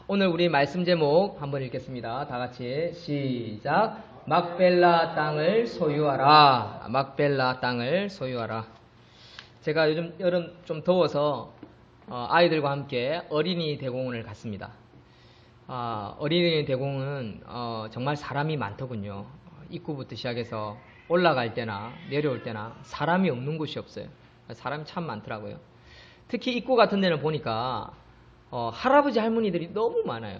오늘 우리 말씀 제목 한번 읽겠습니다. 다 같이 시작. 막벨라 땅을 소유하라. 막벨라 땅을 소유하라. 제가 요즘 여름 좀 더워서 아이들과 함께 어린이 대공원을 갔습니다. 어린이 대공원은 정말 사람이 많더군요. 입구부터 시작해서 올라갈 때나 내려올 때나 사람이 없는 곳이 없어요. 사람이 참 많더라고요. 특히 입구 같은 데는 보니까 할아버지 할머니들이 너무 많아요.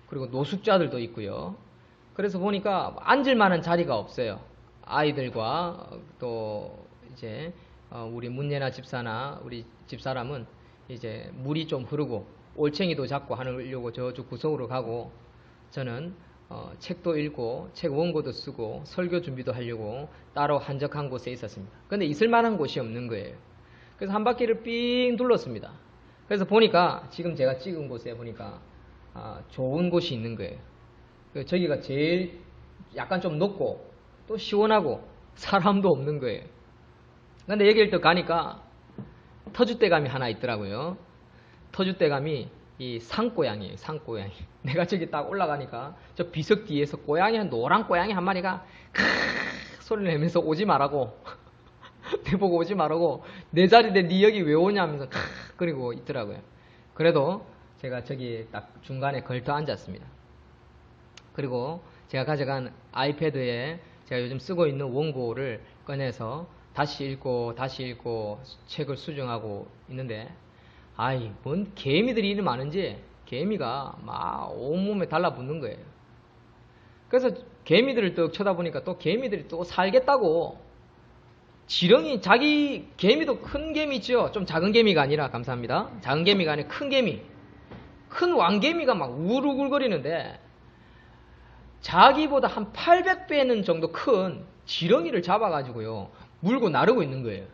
그리고 노숙자들도 있고요. 그래서 보니까 앉을 만한 자리가 없어요. 아이들과 또 이제 우리 문예나 집사나 우리 집사람은 이제 물이 좀 흐르고 올챙이도 잡고 하려고 저쪽 구석으로 가고, 저는 책도 읽고 책 원고도 쓰고 설교 준비도 하려고 따로 한적한 곳에 있었습니다. 근데 있을 만한 곳이 없는 거예요. 그래서 한 바퀴를 삥 둘렀습니다. 그래서 보니까 지금 제가 찍은 곳에 보니까 좋은 곳이 있는 거예요. 저기가 제일 약간 좀 높고 또 시원하고 사람도 없는 거예요. 근데 여기를 또 가니까 터줏대감이 하나 있더라고요. 터줏대감이 이 산고양이에요. 산고양이. 내가 저기 딱 올라가니까 저 비석 뒤에서 노란 고양이 한 마리가 소리를 내면서 오지 말라고 내보고 오지 말라고, 내 자리인데 니 여기 왜 오냐 하면서 그리고 있더라고요. 그래도 제가 저기 딱 중간에 걸터 앉았습니다. 그리고 제가 가져간 아이패드에 제가 요즘 쓰고 있는 원고를 꺼내서 다시 읽고 책을 수정하고 있는데, 뭔 개미들이 이리 많은지 개미가 막 온몸에 달라붙는 거예요. 그래서 개미들을 또 쳐다보니까 또 개미들이 또 살겠다고 지렁이, 자기 개미도 큰 개미 있죠. 좀 작은 개미가 아니라, 감사합니다, 작은 개미가 아니라 큰 개미, 큰 왕개미가 막 우르글거리는데 자기보다 한 800배는 정도 큰 지렁이를 잡아가지고요 물고 나르고 있는 거예요.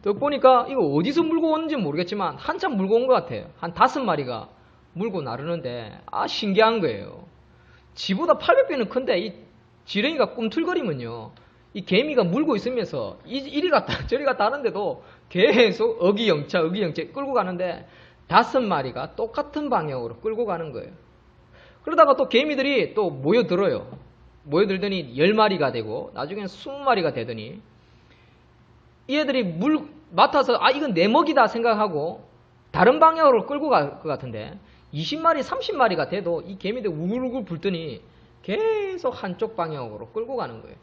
또 보니까 이거 어디서 물고 오는지 모르겠지만 한참 물고 온 것 같아요. 한 5마리가 물고 나르는데 신기한 거예요. 지보다 800배는 큰데 이 지렁이가 꿈틀거리면요 이 개미가 물고 있으면서 이리 갔다 저리 갔다 하는데도 계속 어기영차 끌고 가는데 5마리가 똑같은 방향으로 끌고 가는 거예요. 그러다가 또 개미들이 또 모여들어요. 모여들더니 10마리가 되고 나중에는 20마리가 되더니 이 애들이 물 맡아서 이건 내 먹이다 생각하고 다른 방향으로 끌고 갈 것 같은데 20마리 30마리가 돼도 이 개미들 우글우글 불더니 계속 한쪽 방향으로 끌고 가는 거예요.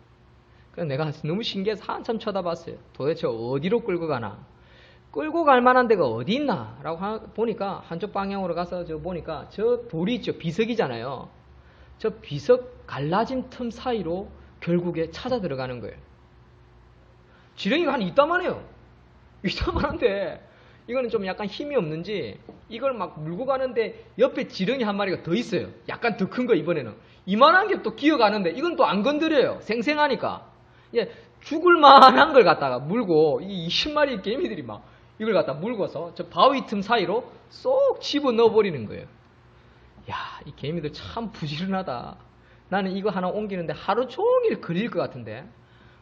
그래서 내가 너무 신기해서 한참 쳐다봤어요. 도대체 어디로 끌고 가나, 끌고 갈 만한 데가 어디 있나 라고 보니까 한쪽 방향으로 가서 보니까 저 돌이 있죠. 비석이잖아요. 저 비석 갈라진 틈 사이로 결국에 찾아 들어가는 거예요. 지렁이가 한 이따만해요. 이따만한데 이거는 좀 약간 힘이 없는지 이걸 막 물고 가는데 옆에 지렁이 한 마리가 더 있어요. 약간 더 큰 거. 이번에는 이만한 게 또 기어가는데 이건 또 안 건드려요. 생생하니까. 죽을 만한 걸 갖다가 물고, 이 20마리 개미들이 막 이걸 갖다 물고서 저 바위 틈 사이로 쏙 집어넣어 버리는 거예요. 이 개미들 참 부지런하다. 나는 이거 하나 옮기는데 하루 종일 걸릴 것 같은데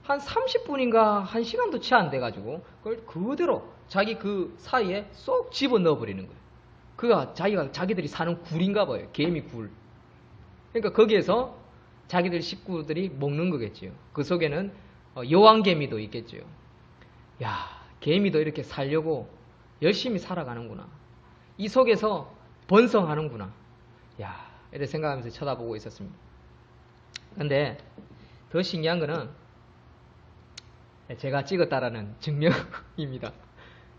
한 30분인가 1시간도 채 안 돼가지고 그걸 그대로 자기 그 사이에 쏙 집어넣어 버리는 거예요. 그가 자기들이 사는 굴인가 봐요. 개미 굴. 그러니까 거기에서 자기들 식구들이 먹는 거겠지요. 그 속에는 여왕개미도 있겠지요. 개미도 이렇게 살려고 열심히 살아가는구나. 이 속에서 번성하는구나. 이렇게 생각하면서 쳐다보고 있었습니다. 근데 더 신기한 거는 제가 찍었다라는 증명입니다.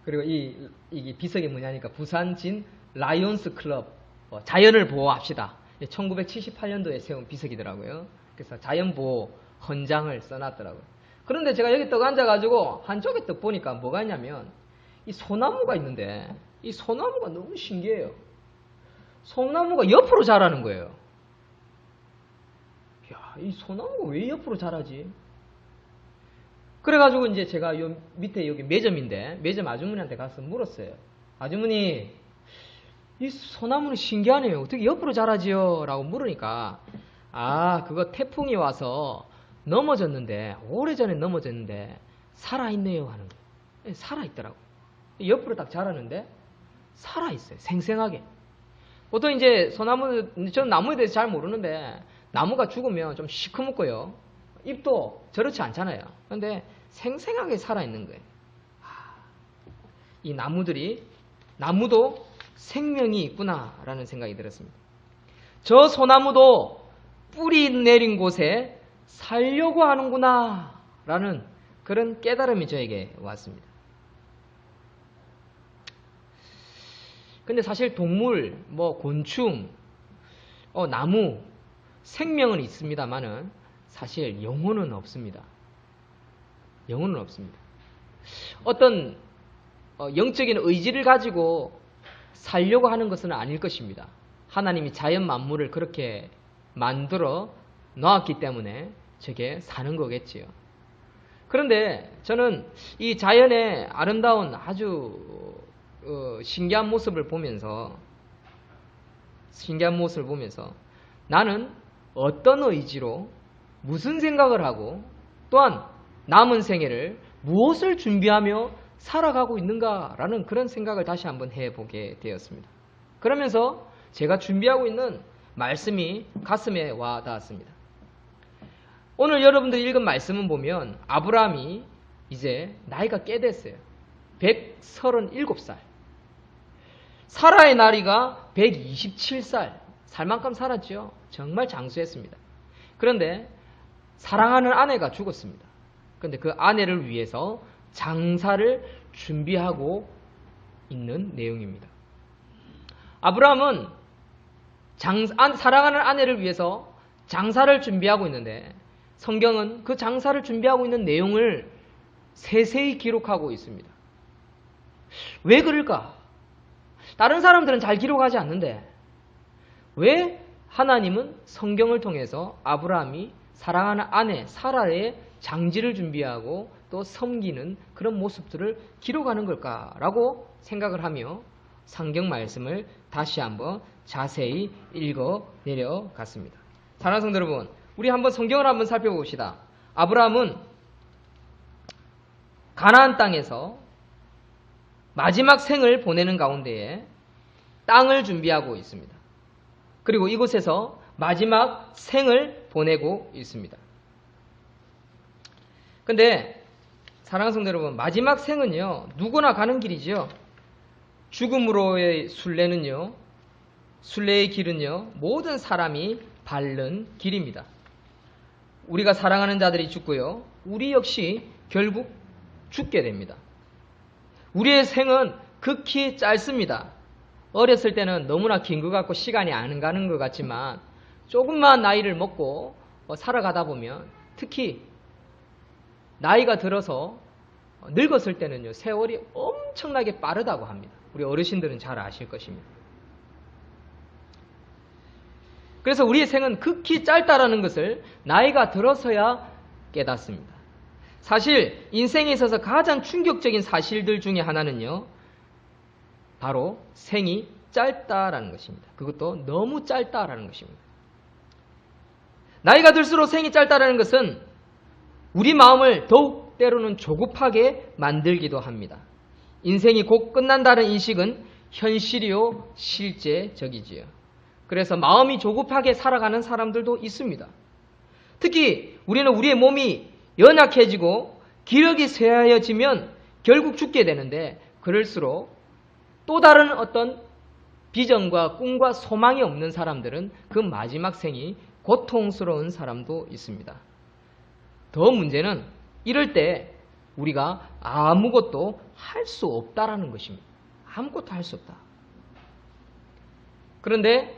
그리고 이 비석이 뭐냐니까 부산진 라이온스 클럽, 자연을 보호합시다. 1978년도에 세운 비석이더라고요. 그래서 자연보호 헌장을 써놨더라고요. 그런데 제가 여기 떡 앉아가지고 한쪽에 떡 보니까 뭐가 있냐면 이 소나무가 있는데 이 소나무가 너무 신기해요. 소나무가 옆으로 자라는 거예요. 이 소나무가 왜 옆으로 자라지? 그래가지고 이제 제가 요 밑에 여기 매점인데 매점 아주머니한테 가서 물었어요. 아주머니, 이 소나무는 신기하네요. 어떻게 옆으로 자라지요? 라고 물으니까 그거 태풍이 와서 넘어졌는데, 오래전에 넘어졌는데 살아있네요 하는 거예요. 살아있더라고요. 옆으로 딱 자라는데 살아있어요. 생생하게. 보통 이제 소나무, 저는 나무에 대해서 잘 모르는데 나무가 죽으면 좀 시커멓고요. 잎도 저렇지 않잖아요. 그런데 생생하게 살아있는 거예요. 이 나무도 생명이 있구나라는 생각이 들었습니다. 저 소나무도 뿌리 내린 곳에 살려고 하는구나라는 그런 깨달음이 저에게 왔습니다. 근데 사실 동물, 곤충, 나무, 생명은 있습니다만은 사실 영혼은 없습니다. 영혼은 없습니다. 어떤 영적인 의지를 가지고 살려고 하는 것은 아닐 것입니다. 하나님이 자연 만물을 그렇게 만들어 놓았기 때문에 저게 사는 거겠지요. 그런데 저는 이 자연의 아름다운 아주 신기한 모습을 보면서 나는 어떤 의지로 무슨 생각을 하고 또한 남은 생애를 무엇을 준비하며 살아가고 있는가라는 그런 생각을 다시 한번 해보게 되었습니다. 그러면서 제가 준비하고 있는 말씀이 가슴에 와 닿았습니다. 오늘 여러분들이 읽은 말씀은 보면 아브라함이 이제 나이가 꽤 됐어요. 137살. 사라의 나이가 127살. 살 만큼 살았죠. 정말 장수했습니다. 그런데 사랑하는 아내가 죽었습니다. 그런데 그 아내를 위해서 장사를 준비하고 있는 내용입니다. 아브라함은 사랑하는 아내를 위해서 장사를 준비하고 있는데 성경은 그 장사를 준비하고 있는 내용을 세세히 기록하고 있습니다. 왜 그럴까? 다른 사람들은 잘 기록하지 않는데 왜 하나님은 성경을 통해서 아브라함이 사랑하는 아내 사라의 장지를 준비하고 또 섬기는 그런 모습들을 기록하는 걸까라고 생각을 하며 성경 말씀을 다시 한번 자세히 읽어 내려갔습니다. 사랑하는 성도 여러분, 우리 한번 성경을 한번 살펴봅시다. 아브라함은 가나안 땅에서 마지막 생을 보내는 가운데에 땅을 준비하고 있습니다. 그리고 이곳에서 마지막 생을 보내고 있습니다. 근데 사랑하는 성도 여러분, 마지막 생은요, 누구나 가는 길이죠. 죽음으로의 순례의 길은요, 모든 사람이 밟는 길입니다. 우리가 사랑하는 자들이 죽고요, 우리 역시 결국 죽게 됩니다. 우리의 생은 극히 짧습니다. 어렸을 때는 너무나 긴 것 같고 시간이 안 가는 것 같지만 조금만 나이를 먹고 살아가다 보면 특히 나이가 들어서 늙었을 때는요, 세월이 엄청나게 빠르다고 합니다. 우리 어르신들은 잘 아실 것입니다. 그래서 우리의 생은 극히 짧다라는 것을 나이가 들어서야 깨닫습니다. 사실 인생에 있어서 가장 충격적인 사실들 중에 하나는요, 바로 생이 짧다라는 것입니다. 그것도 너무 짧다라는 것입니다. 나이가 들수록 생이 짧다라는 것은 우리 마음을 더욱 때로는 조급하게 만들기도 합니다. 인생이 곧 끝난다는 인식은 현실이요 실제적이지요. 그래서 마음이 조급하게 살아가는 사람들도 있습니다. 특히 우리는 우리의 몸이 연약해지고 기력이 쇠하여지면 결국 죽게 되는데 그럴수록 또 다른 어떤 비전과 꿈과 소망이 없는 사람들은 그 마지막 생이 고통스러운 사람도 있습니다. 더 문제는 이럴 때 우리가 아무것도 할 수 없다라는 것입니다. 아무것도 할 수 없다. 그런데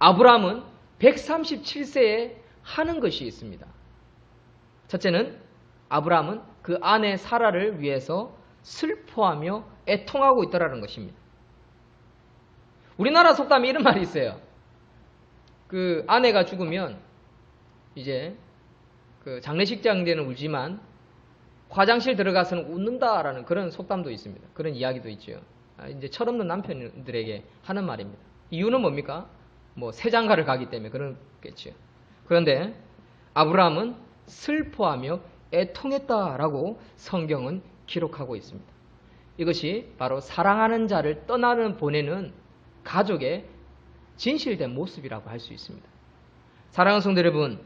아브라함은 137세에 하는 것이 있습니다. 첫째는 아브라함은 그 아내 사라를 위해서 슬퍼하며 애통하고 있더라는 것입니다. 우리나라 속담에 이런 말이 있어요. 그 아내가 죽으면 이제 그 장례식장 때는 울지만 화장실 들어가서는 웃는다라는 그런 속담도 있습니다. 그런 이야기도 있죠. 이제 철없는 남편들에게 하는 말입니다. 이유는 뭡니까? 새 장가를 가기 때문에 그렇겠죠. 그런데 아브라함은 슬퍼하며 애통했다라고 성경은 기록하고 있습니다. 이것이 바로 사랑하는 자를 보내는 가족의 진실된 모습이라고 할 수 있습니다. 사랑하는 성도 여러분,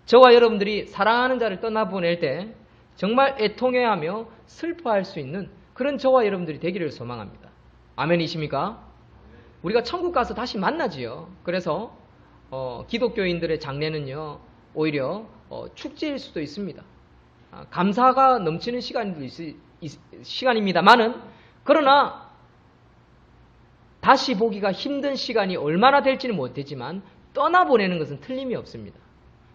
저와 여러분들이 사랑하는 자를 떠나보낼 때 정말 애통해하며 슬퍼할 수 있는 그런 저와 여러분들이 되기를 소망합니다. 아멘이십니까? 우리가 천국 가서 다시 만나지요. 그래서 기독교인들의 장례는요, 오히려 축제일 수도 있습니다. 감사가 넘치는 시간입니다만은, 그러나 다시 보기가 힘든 시간이 얼마나 될지는 못되지만 떠나보내는 것은 틀림이 없습니다.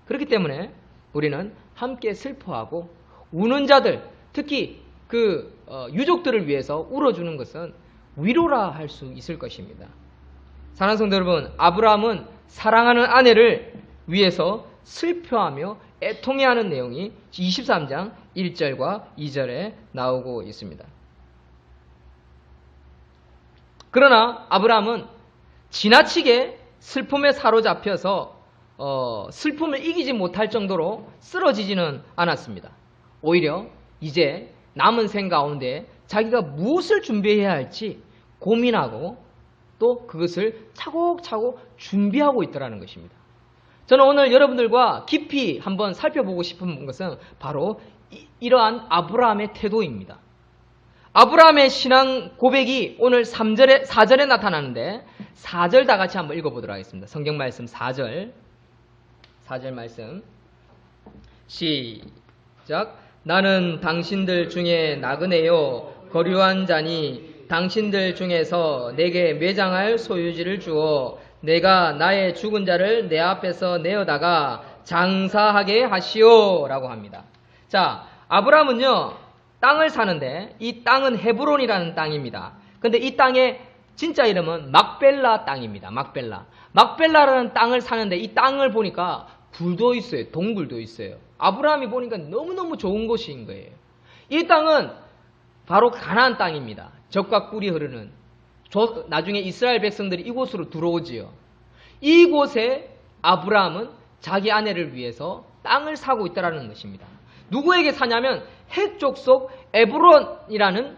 그렇기 때문에 우리는 함께 슬퍼하고 우는 자들, 특히 그 유족들을 위해서 울어주는 것은 위로라 할 수 있을 것입니다. 사랑하는 성도 여러분, 아브라함은 사랑하는 아내를 위해서 슬퍼하며 애통해하는 내용이 23장 1절과 2절에 나오고 있습니다. 그러나 아브라함은 지나치게 슬픔에 사로잡혀서 슬픔을 이기지 못할 정도로 쓰러지지는 않았습니다. 오히려 이제 남은 생 가운데 자기가 무엇을 준비해야 할지 고민하고 또 그것을 차곡차곡 준비하고 있더라는 것입니다. 저는 오늘 여러분들과 깊이 한번 살펴보고 싶은 것은 바로 이러한 아브라함의 태도입니다. 아브라함의 신앙 고백이 오늘 4절에 나타나는데 4절 다 같이 한번 읽어보도록 하겠습니다. 성경 말씀 4절 말씀 시작. 나는 당신들 중에 나그네요 거류한 자니 당신들 중에서 내게 매장할 소유지를 주어 내가 나의 죽은 자를 내 앞에서 내어다가 장사하게 하시오 라고 합니다. 자, 아브라함은요 땅을 사는데 이 땅은 헤브론이라는 땅입니다. 근데 이 땅의 진짜 이름은 막벨라 땅입니다. 막벨라라는 땅을 사는데 이 땅을 보니까 굴도 있어요. 동굴도 있어요. 아브라함이 보니까 너무너무 좋은 곳인 거예요. 이 땅은 바로 가나안 땅입니다. 젖과 꿀이 흐르는. 나중에 이스라엘 백성들이 이곳으로 들어오지요. 이곳에 아브라함은 자기 아내를 위해서 땅을 사고 있다는 것입니다. 누구에게 사냐면 헷 족속 에브론이라는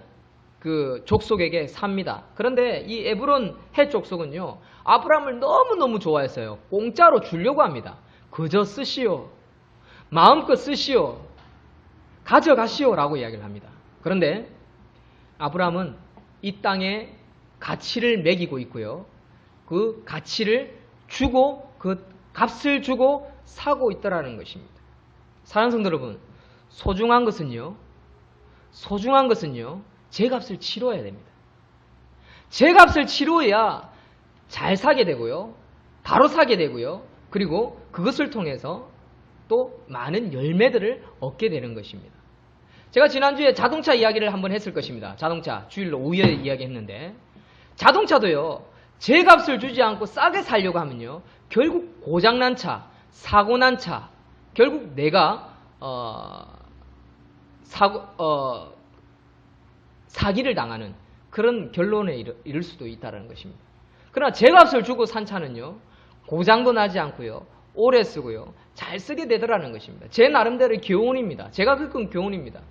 그 족속에게 삽니다. 그런데 이 에브론 헷 족속은요 아브라함을 너무너무 좋아했어요. 공짜로 주려고 합니다. 그저 쓰시오. 마음껏 쓰시오. 가져가시오 라고 이야기를 합니다. 그런데 아브라함은 이 땅에 가치를 매기고 있고요. 그 가치를 주고 그 값을 주고 사고 있다는 것입니다. 사랑하는 성도 여러분, 소중한 것은요 제 값을 치러야 됩니다. 제 값을 치러야 잘 사게 되고요. 바로 사게 되고요. 그리고 그것을 통해서 또 많은 열매들을 얻게 되는 것입니다. 제가 지난주에 자동차 이야기를 한번 했을 것입니다. 자동차 주일로 오후에 이야기했는데 자동차도요. 제 값을 주지 않고 싸게 살려고 하면요. 결국 고장난 차, 사고난 차, 결국 내가 사기를 당하는 그런 결론에 이를 수도 있다는 것입니다. 그러나 제 값을 주고 산 차는요. 고장도 나지 않고요. 오래 쓰고요. 잘 쓰게 되더라는 것입니다. 제 나름대로의 교훈입니다. 제가 겪은 교훈입니다.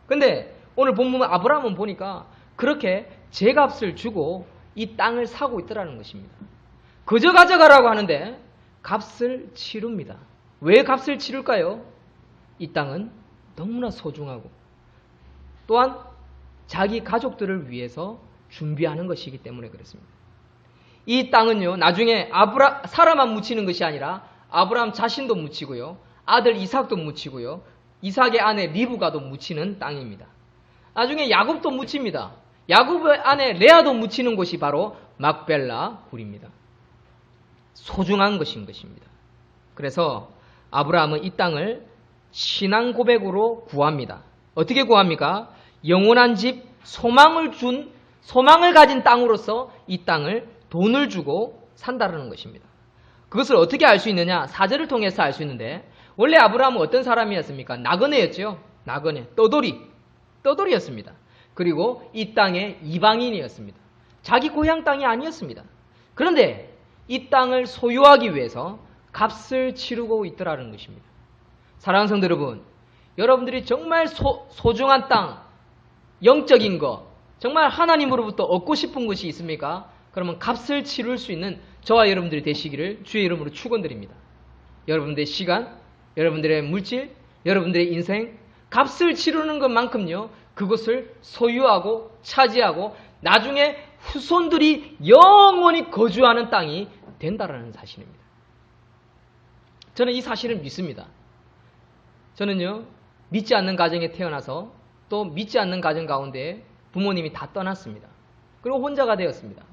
근데 오늘 본문 아브라함은 보니까 그렇게 제 값을 주고 이 땅을 사고 있더라는 것입니다. 그저 가져가라고 하는데 값을 치릅니다. 왜 값을 치를까요? 이 땅은 너무나 소중하고 또한 자기 가족들을 위해서 준비하는 것이기 때문에 그렇습니다. 이 땅은요, 나중에 사라만 묻히는 것이 아니라 아브라함 자신도 묻히고요, 아들 이삭도 묻히고요, 이삭의 아내 리브가도 묻히는 땅입니다. 나중에 야곱도 묻힙니다. 야곱의 아내 레아도 묻히는 곳이 바로 막벨라 굴입니다. 소중한 것인 것입니다. 그래서 아브라함은 이 땅을 신앙 고백으로 구합니다. 어떻게 구합니까? 영원한 집, 소망을 가진 땅으로서 이 땅을 돈을 주고 산다는 것입니다. 그것을 어떻게 알 수 있느냐? 4절을 통해서 알 수 있는데, 원래 아브라함은 어떤 사람이었습니까? 나그네였죠. 나그네, 떠돌이였습니다. 그리고 이 땅의 이방인이었습니다. 자기 고향 땅이 아니었습니다. 그런데 이 땅을 소유하기 위해서 값을 치르고 있더라는 것입니다. 사랑하는 성도 여러분, 여러분들이 정말 소중한 땅, 영적인 것, 정말 하나님으로부터 얻고 싶은 것이 있습니까? 그러면 값을 치룰 수 있는 저와 여러분들이 되시기를 주의 이름으로 축원드립니다. 여러분들의 시간, 여러분들의 물질, 여러분들의 인생, 값을 치르는 것만큼요, 그것을 소유하고 차지하고 나중에 후손들이 영원히 거주하는 땅이 된다라는 사실입니다. 저는 이 사실을 믿습니다. 저는요, 믿지 않는 가정에 태어나서 또 믿지 않는 가정 가운데 부모님이 다 떠났습니다. 그리고 혼자가 되었습니다.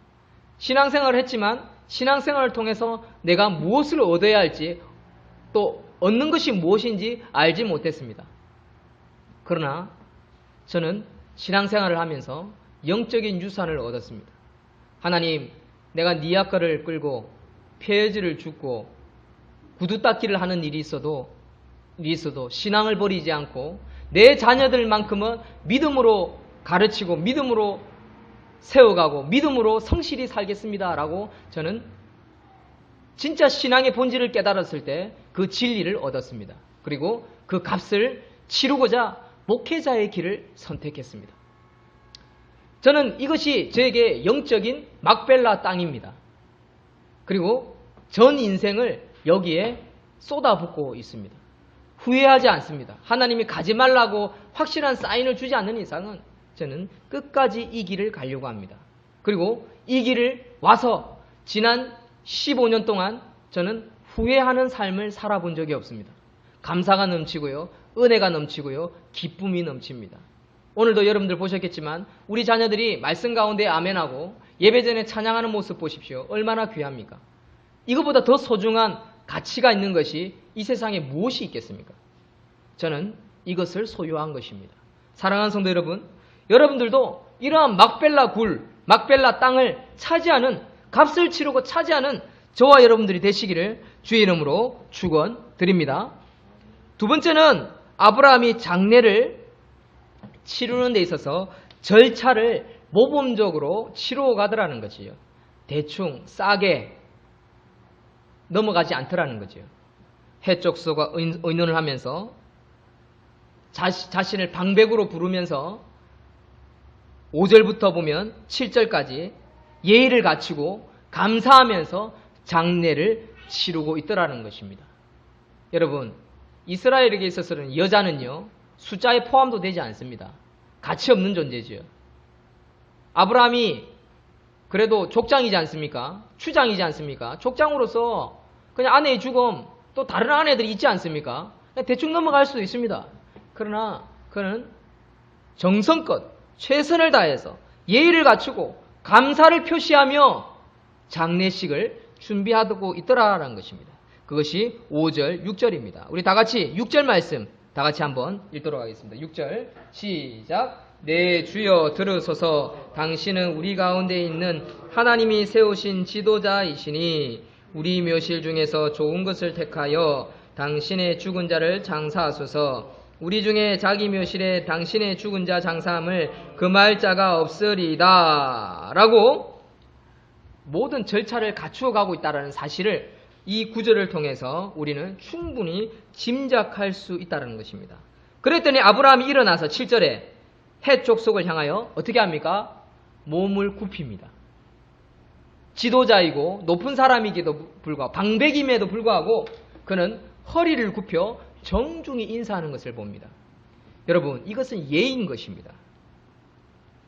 신앙생활을 했지만 신앙생활을 통해서 내가 무엇을 얻어야 할지 또 얻는 것이 무엇인지 알지 못했습니다. 그러나 저는 신앙생활을 하면서 영적인 유산을 얻었습니다. 하나님, 내가 네 앞가를 끌고 폐허지를 줍고 구두 닦기를 하는 일이 있어도 신앙을 버리지 않고 내 자녀들만큼은 믿음으로 가르치고 믿음으로 세워가고 믿음으로 성실히 살겠습니다 라고 저는 진짜 신앙의 본질을 깨달았을 때 그 진리를 얻었습니다. 그리고 그 값을 치르고자 목회자의 길을 선택했습니다. 저는 이것이 저에게 영적인 막벨라 땅입니다. 그리고 전 인생을 여기에 쏟아붓고 있습니다. 후회하지 않습니다. 하나님이 가지 말라고 확실한 사인을 주지 않는 이상은 저는 끝까지 이 길을 가려고 합니다. 그리고 이 길을 와서 지난 15년 동안 저는 후회하는 삶을 살아본 적이 없습니다. 감사가 넘치고요, 은혜가 넘치고요, 기쁨이 넘칩니다. 오늘도 여러분들 보셨겠지만 우리 자녀들이 말씀 가운데 아멘하고 예배 전에 찬양하는 모습 보십시오. 얼마나 귀합니까? 이것보다 더 소중한 가치가 있는 것이 이 세상에 무엇이 있겠습니까? 저는 이것을 소유한 것입니다. 사랑하는 성도 여러분, 여러분들도 이러한 막벨라 땅을 차지하는, 값을 치르고 차지하는 저와 여러분들이 되시기를 주의 이름으로 축원드립니다. 두 번째는 아브라함이 장례를 치르는 데 있어서 절차를 모범적으로 치러 가더라는 것이요. 대충 싸게 넘어가지 않더라는 거죠. 해족소가 의논을 하면서 자신을 방백으로 부르면서 5절부터 보면 7절까지 예의를 갖추고 감사하면서 장례를 치르고 있더라는 것입니다. 여러분, 이스라엘에게 있어서는 여자는요, 숫자에 포함도 되지 않습니다. 가치 없는 존재죠. 아브라함이 그래도 족장이지 않습니까? 추장이지 않습니까? 족장으로서 그냥 아내의 죽음, 또 다른 아내들이 있지 않습니까? 대충 넘어갈 수도 있습니다. 그러나 그는 정성껏 최선을 다해서 예의를 갖추고 감사를 표시하며 장례식을 준비하고 있더라라는 것입니다. 그것이 5절, 6절입니다. 우리 다 같이 6절 말씀 다 같이 한번 읽도록 하겠습니다. 6절 시작. 네, 주여 들으소서. 당신은 우리 가운데 있는 하나님이 세우신 지도자이시니 우리 묘실 중에서 좋은 것을 택하여 당신의 죽은 자를 장사하소서. 우리 중에 자기 묘실에 당신의 죽은 자 장사함을 금할 자가 없으리다 라고 모든 절차를 갖추어 가고 있다는 사실을 이 구절을 통해서 우리는 충분히 짐작할 수 있다는 것입니다. 그랬더니 아브라함이 일어나서 7절에 해족속을 향하여 어떻게 합니까? 몸을 굽힙니다. 지도자이고 높은 사람이기도 불구하고 방백임에도 불구하고 그는 허리를 굽혀 정중히 인사하는 것을 봅니다. 여러분, 이것은 예인 것입니다.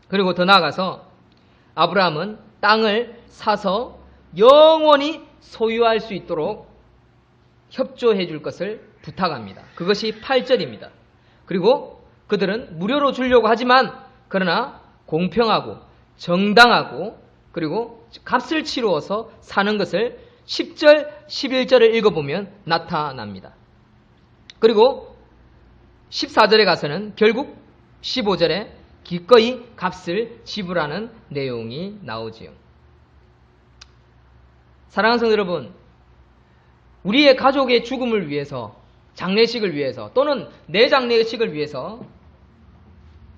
그리고 더 나아가서 아브라함은 땅을 사서 영원히 소유할 수 있도록 협조해 줄 것을 부탁합니다. 그것이 8절입니다. 그리고 그들은 무료로 주려고 하지만 그러나 공평하고 정당하고 그리고 값을 치루어서 사는 것을 10절, 11절을 읽어보면 나타납니다. 그리고 14절에 가서는 결국 15절에 기꺼이 값을 지불하는 내용이 나오지요. 사랑하는 성도 여러분, 우리의 가족의 죽음을 위해서, 장례식을 위해서 또는 내 장례식을 위해서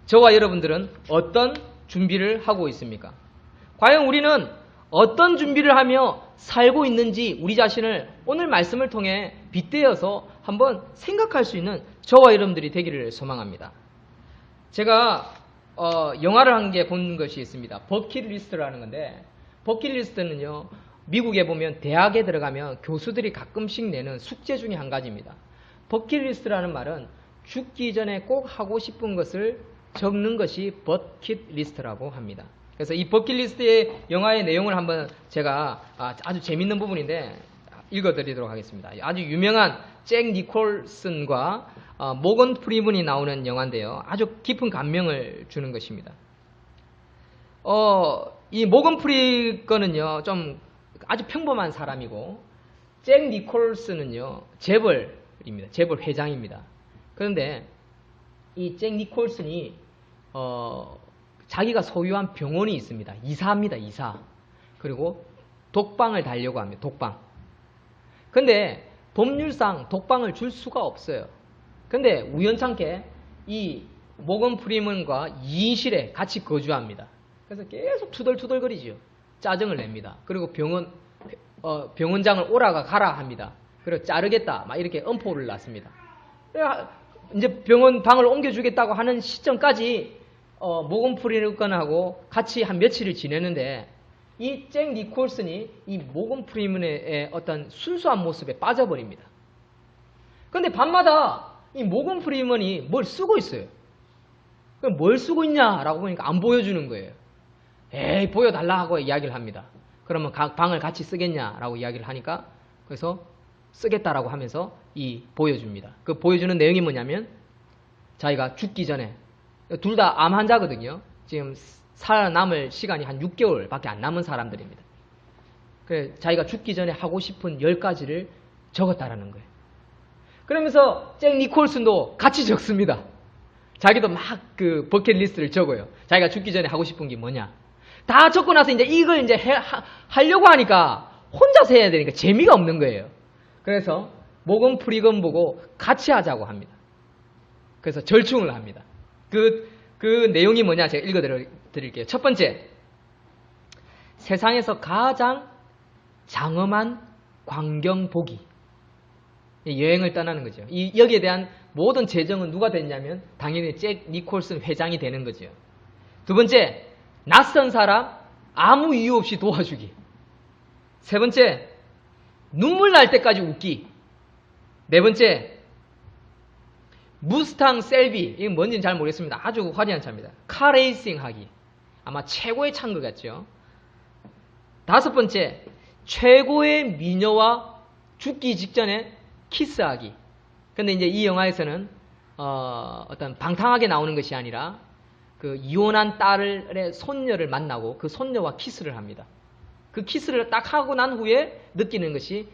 저와 여러분들은 어떤 준비를 하고 있습니까? 과연 우리는 어떤 준비를 하며 살고 있는지 우리 자신을 오늘 말씀을 통해 빗대어서 한번 생각할 수 있는 저와 여러분들이 되기를 소망합니다. 제가 영화를 한 개 본 것이 있습니다. 버킷리스트라는 건데 버킷리스트는요, 미국에 보면 대학에 들어가면 교수들이 가끔씩 내는 숙제 중에 한 가지입니다. 버킷리스트라는 말은 죽기 전에 꼭 하고 싶은 것을 적는 것이 버킷리스트라고 합니다. 그래서 이 버킷리스트의 영화의 내용을 한번 제가 아주 재밌는 부분인데 읽어드리도록 하겠습니다. 아주 유명한 잭 니콜슨과 모건 프리먼이 나오는 영화인데요. 아주 깊은 감명을 주는 것입니다. 이 모건 프리건은요, 좀 아주 평범한 사람이고, 잭 니콜슨은요, 재벌입니다. 재벌 회장입니다. 그런데 이 잭 니콜슨이 자기가 소유한 병원이 있습니다. 이사입니다. 이사. 그리고 독방을 달려고 합니다. 독방. 근데 법률상 독방을 줄 수가 없어요. 근데 우연찮게 이 모건 프리먼과 2인실에 같이 거주합니다. 그래서 계속 투덜투덜거리죠. 짜증을 냅니다. 그리고 병원장을 오라가 가라 합니다. 그리고 자르겠다 막 이렇게 엄포를 놨습니다. 이제 병원 방을 옮겨주겠다고 하는 시점까지 모건 프리먼하고 같이 한 며칠을 지내는데 이 잭 니콜슨이 이 모건 프리먼의 어떤 순수한 모습에 빠져버립니다. 그런데 밤마다 이 모건 프리먼이 뭘 쓰고 있어요. 그럼 뭘 쓰고 있냐라고 보니까 안 보여주는 거예요. 에이, 보여달라 하고 이야기를 합니다. 그러면 방을 같이 쓰겠냐라고 이야기를 하니까 그래서 쓰겠다라고 하면서 보여줍니다. 그 보여주는 내용이 뭐냐면 자기가 죽기 전에 둘 다 암 환자거든요. 지금 살아남을 시간이 한 6개월밖에 안 남은 사람들입니다. 그래, 자기가 죽기 전에 하고 싶은 10가지를 적었다라는 거예요. 그러면서 잭 니콜슨도 같이 적습니다. 자기도 막 그 버킷리스트를 적어요. 자기가 죽기 전에 하고 싶은 게 뭐냐. 다 적고 나서 이제 이걸 이제 하려고 하니까 혼자서 해야 되니까 재미가 없는 거예요. 그래서 모건 프리건 보고 같이 하자고 합니다. 그래서 절충을 합니다. 그 내용이 뭐냐 제가 읽어드릴게요. 첫 번째, 세상에서 가장 장엄한 광경 보기. 여행을 떠나는 거죠. 여기에 대한 모든 재정은 누가 됐냐면 당연히 잭 니콜슨 회장이 되는 거죠. 두 번째, 낯선 사람 아무 이유 없이 도와주기. 세 번째, 눈물 날 때까지 웃기. 네 번째, 무스탕 셀비. 이건 뭔지는 잘 모르겠습니다. 아주 화려한 차입니다. 카레이싱 하기. 아마 최고의 차인 것 같죠. 다섯 번째, 최고의 미녀와 죽기 직전에 키스하기. 근데 이제 이 영화에서는 어떤 방탕하게 나오는 것이 아니라 그 이혼한 딸의 손녀를 만나고 그 손녀와 키스를 합니다. 그 키스를 딱 하고 난 후에 느끼는 것이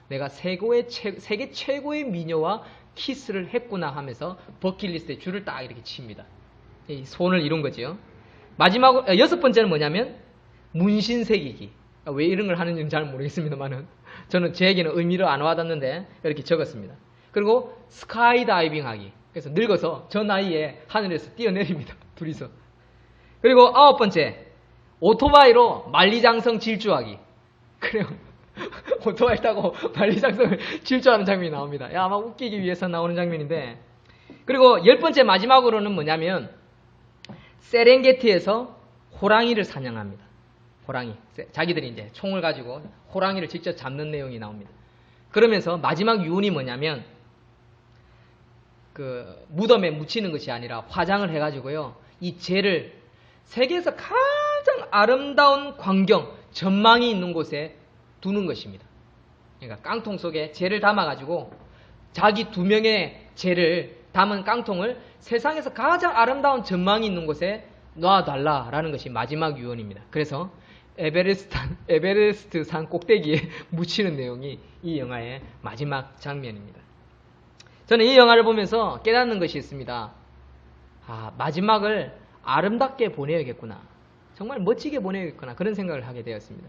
내가 세계 최고의 미녀와 키스를 했구나 하면서 버킷리스트에 줄을 딱 이렇게 칩니다. 이 소원을 이룬 거죠. 마지막 여섯 번째는 뭐냐면 문신 새기기. 왜 이런 걸 하는지는 잘 모르겠습니다만은 저는 제에게는 의미를 안 와닿는데 이렇게 적었습니다. 그리고 스카이다이빙 하기. 그래서 늙어서 저 나이에 하늘에서 뛰어내립니다. 둘이서. 그리고 아홉 번째, 오토바이로 만리장성 질주하기. 그래요. 오토바이 타고 만리장성을 질주하는 장면이 나옵니다. 아마 웃기기 위해서 나오는 장면인데. 그리고 열 번째 마지막으로는 뭐냐면 세렝게티에서 호랑이를 사냥합니다. 호랑이. 자기들이 이제 총을 가지고 호랑이를 직접 잡는 내용이 나옵니다. 그러면서 마지막 유언이 뭐냐면 그 무덤에 묻히는 것이 아니라 화장을 해가지고요. 이 재를 세계에서 가장 아름다운 광경, 전망이 있는 곳에 두는 것입니다. 그러니까 깡통 속에 재를 담아가지고 자기 2명의 재를 담은 깡통을 세상에서 가장 아름다운 전망이 있는 곳에 놔달라라는 것이 마지막 유언입니다. 그래서 에베레스트 산 꼭대기에 묻히는 내용이 이 영화의 마지막 장면입니다. 저는 이 영화를 보면서 깨닫는 것이 있습니다. 마지막을 아름답게 보내야겠구나. 정말 멋지게 보내야겠구나. 그런 생각을 하게 되었습니다.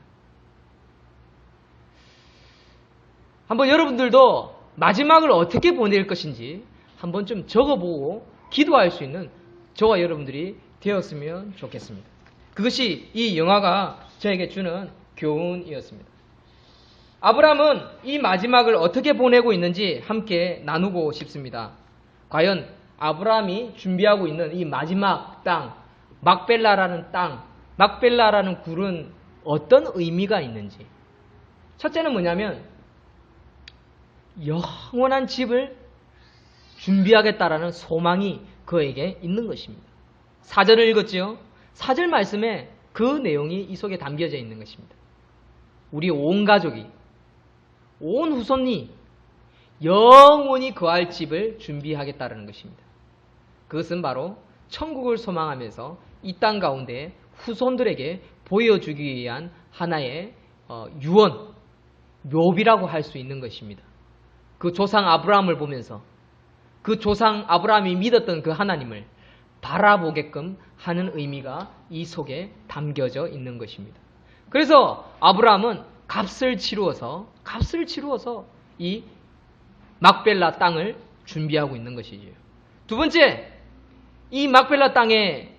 한번 여러분들도 마지막을 어떻게 보낼 것인지 한번 좀 적어보고 기도할 수 있는 저와 여러분들이 되었으면 좋겠습니다. 그것이 이 영화가 저에게 주는 교훈이었습니다. 아브라함은 이 마지막을 어떻게 보내고 있는지 함께 나누고 싶습니다. 과연 아브라함이 준비하고 있는 이 마지막 땅, 막벨라라는 땅, 막벨라라는 굴은 어떤 의미가 있는지. 첫째는 뭐냐면 영원한 집을 준비하겠다라는 소망이 그에게 있는 것입니다. 4절을 읽었지요. 4절 말씀에 그 내용이 이 속에 담겨져 있는 것입니다. 우리 온 가족이, 온 후손이 영원히 거할 집을 준비하겠다는 것입니다. 그것은 바로 천국을 소망하면서 이 땅 가운데 후손들에게 보여주기 위한 하나의 유언, 묘비라고 할 수 있는 것입니다. 그 조상 아브라함을 보면서 그 조상 아브라함이 믿었던 그 하나님을 바라보게끔 하는 의미가 이 속에 담겨져 있는 것입니다. 그래서 아브라함은 값을 치루어서 이 막벨라 땅을 준비하고 있는 것이지요. 두 번째, 이 막벨라 땅의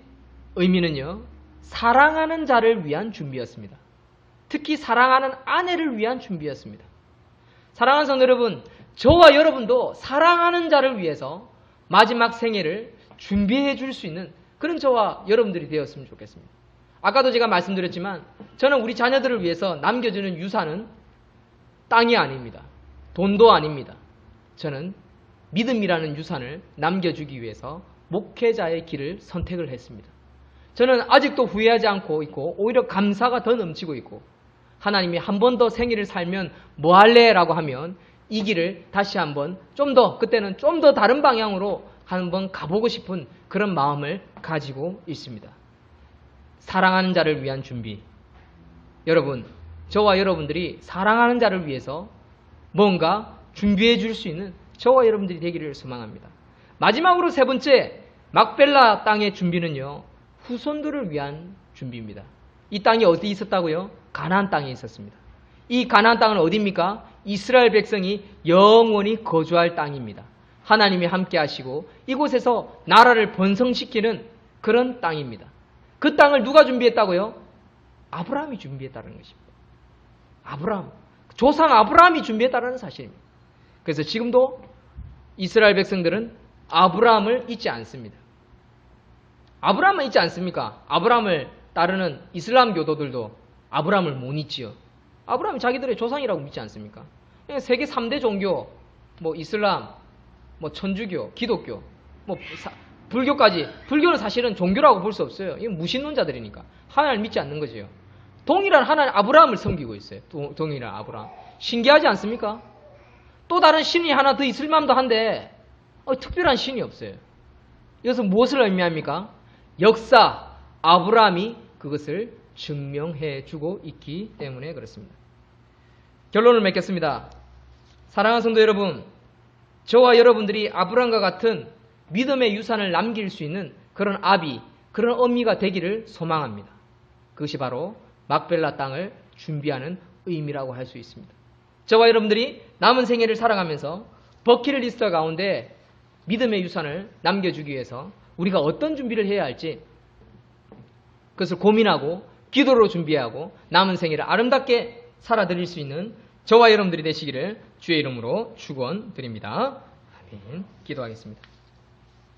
의미는요, 사랑하는 자를 위한 준비였습니다. 특히 사랑하는 아내를 위한 준비였습니다. 사랑하는 성도 여러분, 저와 여러분도 사랑하는 자를 위해서 마지막 생애를 준비해 줄 수 있는 그런 저와 여러분들이 되었으면 좋겠습니다. 아까도 제가 말씀드렸지만 저는 우리 자녀들을 위해서 남겨주는 유산은 땅이 아닙니다. 돈도 아닙니다. 저는 믿음이라는 유산을 남겨주기 위해서 목회자의 길을 선택을 했습니다. 저는 아직도 후회하지 않고 있고 오히려 감사가 더 넘치고 있고 하나님이 한 번 더 생일을 살면 뭐 할래? 라고 하면 이 길을 다시 한번 그때는 좀 더 다른 방향으로 한번 가보고 싶은 그런 마음을 가지고 있습니다. 사랑하는 자를 위한 준비. 여러분, 저와 여러분들이 사랑하는 자를 위해서 뭔가 준비해 줄 수 있는 저와 여러분들이 되기를 소망합니다. 마지막으로 세 번째, 막벨라 땅의 준비는요, 후손들을 위한 준비입니다. 이 땅이 어디 있었다고요? 가나안 땅에 있었습니다. 이 가나안 땅은 어디입니까? 이스라엘 백성이 영원히 거주할 땅입니다. 하나님이 함께 하시고 이곳에서 나라를 번성시키는 그런 땅입니다. 그 땅을 누가 준비했다고요? 아브라함이 준비했다는 것입니다. 조상 아브라함이 준비했다는 사실입니다. 그래서 지금도 이스라엘 백성들은 아브라함을 잊지 않습니다. 아브라함은 잊지 않습니까? 아브라함을 따르는 이슬람 교도들도 아브라함을 못 잊지요. 아브라함이 자기들의 조상이라고 믿지 않습니까? 세계 3대 종교, 이슬람, 천주교, 기독교, 불교까지. 불교는 사실은 종교라고 볼 수 없어요. 이건 무신론자들이니까. 하나님을 믿지 않는 거죠. 동일한 하나님 아브라함을 섬기고 있어요. 동일한 아브라함. 신기하지 않습니까? 또 다른 신이 하나 더 있을 만도 한데 특별한 신이 없어요. 이것은 무엇을 의미합니까? 역사, 아브라함이 그것을 증명해 주고 있기 때문에 그렇습니다. 결론을 맺겠습니다. 사랑하는 성도 여러분, 저와 여러분들이 아브라함과 같은 믿음의 유산을 남길 수 있는 그런 아비, 그런 어미가 되기를 소망합니다. 그것이 바로 막벨라 땅을 준비하는 의미라고 할 수 있습니다. 저와 여러분들이 남은 생애를 살아가면서 버킷리스트 가운데 믿음의 유산을 남겨주기 위해서 우리가 어떤 준비를 해야 할지 그것을 고민하고 기도로 준비하고 남은 생애를 아름답게 살아드릴 수 있는 저와 여러분들이 되시기를 주의 이름으로 축원드립니다. 아멘. 기도하겠습니다.